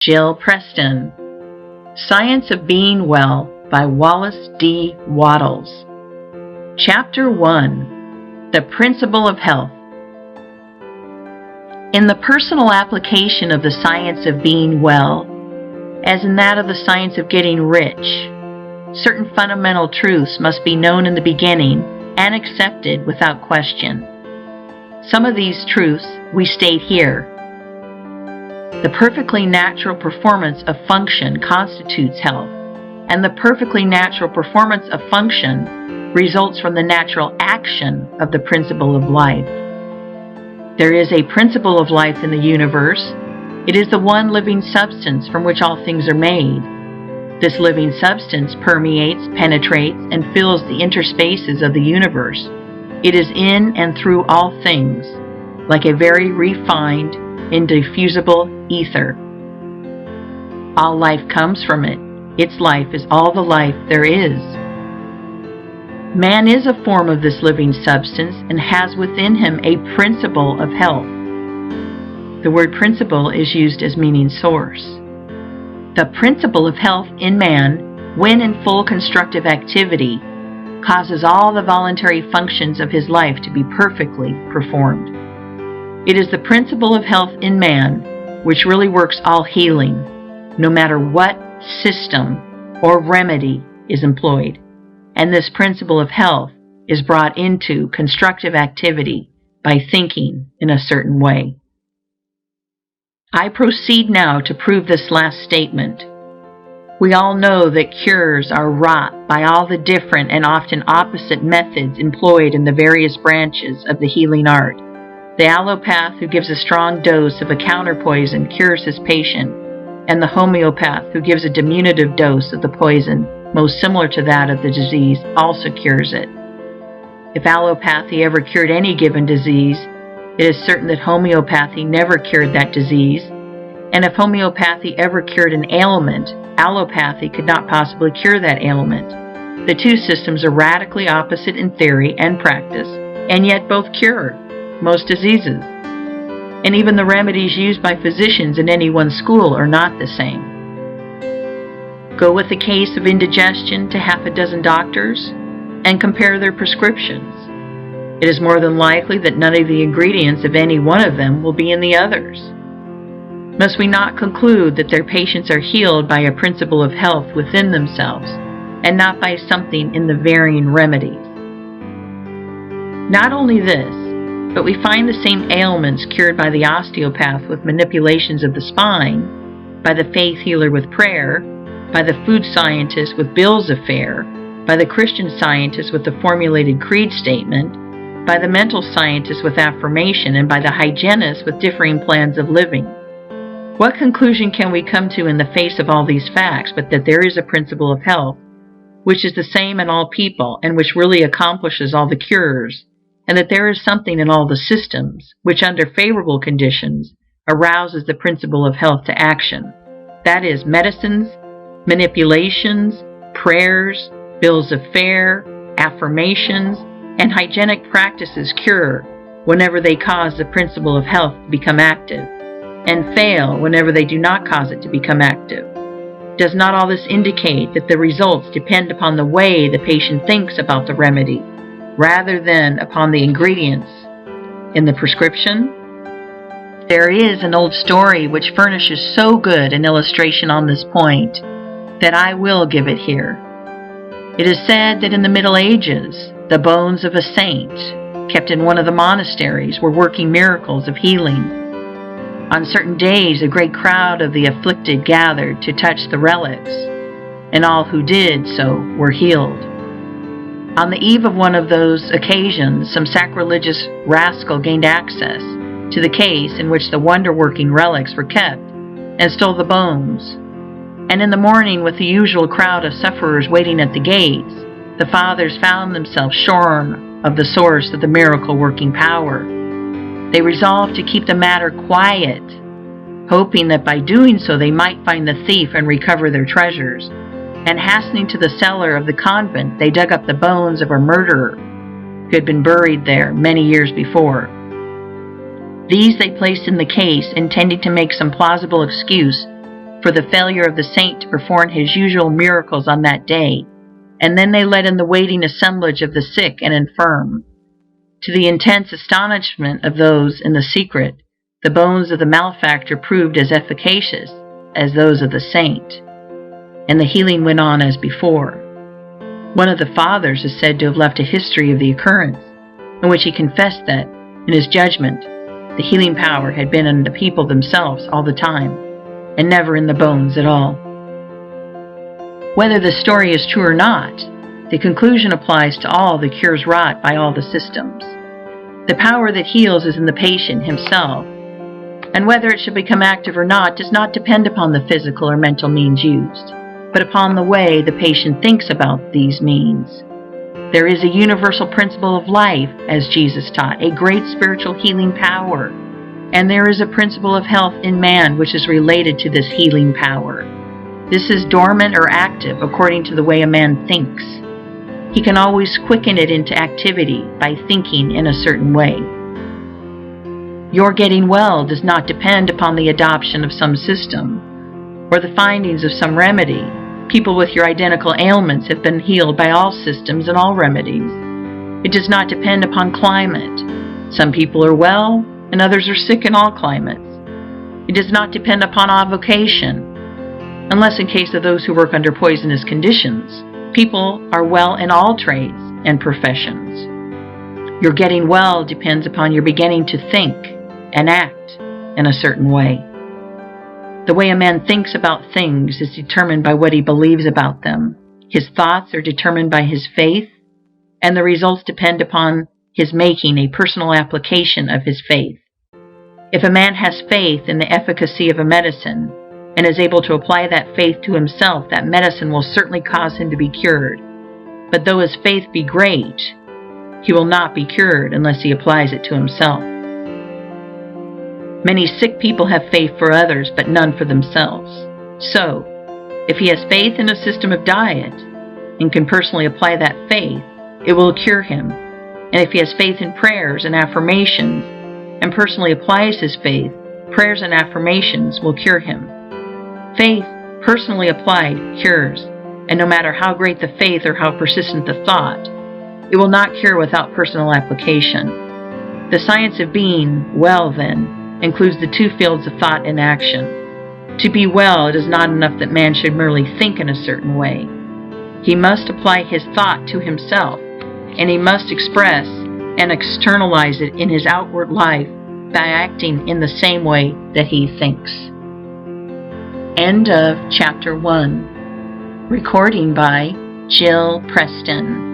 Jill Preston. Science of Being Well by Wallace D. Wattles. Chapter 1. The Principle of Health. In the personal application of the science of being well, as in that of the science of getting rich, certain fundamental truths must be known in the beginning and accepted without question. Some of these truths we state here. The perfectly natural performance of function constitutes health, and the perfectly natural performance of function results from the natural action of the principle of life. There is a principle of life in the universe. It is the one living substance from which all things are made. This living substance permeates, penetrates, and fills the interspaces of the universe. It is in and through all things, like a very refined, indiffusible ether. All life comes from it. Its life is all the life there is. Man is a form of this living substance and has within him a principle of health. The word principle is used as meaning source. The principle of health in man, when in full constructive activity, causes all the voluntary functions of his life to be perfectly performed. It is the principle of health in man which really works all healing, no matter what system or remedy is employed. And this principle of health is brought into constructive activity by thinking in a certain way. I proceed now to prove this last statement. We all know that cures are wrought by all the different and often opposite methods employed in the various branches of the healing art. The allopath who gives a strong dose of a counterpoison cures his patient, and the homeopath who gives a diminutive dose of the poison most similar to that of the disease also cures it. If allopathy ever cured any given disease, it is certain that homeopathy never cured that disease, and if homeopathy ever cured an ailment, allopathy could not possibly cure that ailment. The two systems are radically opposite in theory and practice, and yet both cure most diseases. And even the remedies used by physicians in any one school are not the same. Go with a case of indigestion to half a dozen doctors and compare their prescriptions. It is more than likely that none of the ingredients of any one of them will be in the others. Must we not conclude that their patients are healed by a principle of health within themselves, and not by something in the varying remedies? Not only this, but we find the same ailments cured by the osteopath with manipulations of the spine, by the faith healer with prayer, by the food scientist with bills of fare, by the Christian scientist with the formulated creed statement, by the mental scientist with affirmation, and by the hygienist with differing plans of living. What conclusion can we come to in the face of all these facts but that there is a principle of health which is the same in all people and which really accomplishes all the cures, and that there is something in all the systems which under favorable conditions arouses the principle of health to action? That is, medicines, manipulations, prayers, bills of fare, affirmations, and hygienic practices cure whenever they cause the principle of health to become active, and fail whenever they do not cause it to become active. Does not all this indicate that the results depend upon the way the patient thinks about the remedy, rather than upon the ingredients in the prescription? There is an old story which furnishes so good an illustration on this point that I will give it here. It is said that in the Middle Ages, the bones of a saint, kept in one of the monasteries, were working miracles of healing. On certain days, a great crowd of the afflicted gathered to touch the relics, and all who did so were healed. On the eve of one of those occasions, some sacrilegious rascal gained access to the case in which the wonder-working relics were kept, and stole the bones. And in the morning, with the usual crowd of sufferers waiting at the gates, the fathers found themselves shorn of the source of the miracle-working power. They resolved to keep the matter quiet, hoping that by doing so they might find the thief and recover their treasures. And hastening to the cellar of the convent, they dug up the bones of a murderer who had been buried there many years before. These they placed in the case, intending to make some plausible excuse for the failure of the saint to perform his usual miracles on that day, and then they let in the waiting assemblage of the sick and infirm. To the intense astonishment of those in the secret, the bones of the malefactor proved as efficacious as those of the saint, and the healing went on as before. One of the fathers is said to have left a history of the occurrence, in which he confessed that, in his judgment, the healing power had been in the people themselves all the time, and never in the bones at all. Whether the story is true or not, the conclusion applies to all the cures wrought by all the systems. The power that heals is in the patient himself, and whether it should become active or not does not depend upon the physical or mental means used, but upon the way the patient thinks about these means. There is a universal principle of life, as Jesus taught, a great spiritual healing power, and there is a principle of health in man which is related to this healing power. This is dormant or active according to the way a man thinks. He can always quicken it into activity by thinking in a certain way. Your getting well does not depend upon the adoption of some system or the findings of some remedy. People with your identical ailments have been healed by all systems and all remedies. It does not depend upon climate. Some people are well and others are sick in all climates. It does not depend upon avocation, unless in case of those who work under poisonous conditions. People are well in all trades and professions. Your getting well depends upon your beginning to think and act in a certain way. The way a man thinks about things is determined by what he believes about them. His thoughts are determined by his faith, and the results depend upon his making a personal application of his faith. If a man has faith in the efficacy of a medicine and is able to apply that faith to himself, that medicine will certainly cause him to be cured. But though his faith be great, he will not be cured unless he applies it to himself. Many sick people have faith for others, but none for themselves. So, if he has faith in a system of diet and can personally apply that faith, it will cure him. And if he has faith in prayers and affirmations and personally applies his faith, prayers and affirmations will cure him. Faith, personally applied, cures, and no matter how great the faith or how persistent the thought, it will not cure without personal application. The science of being well, then, includes the two fields of thought and action. To be well, it is not enough that man should merely think in a certain way. He must apply his thought to himself, and he must express and externalize it in his outward life by acting in the same way that he thinks. End of Chapter 1. Recording by Jill Preston.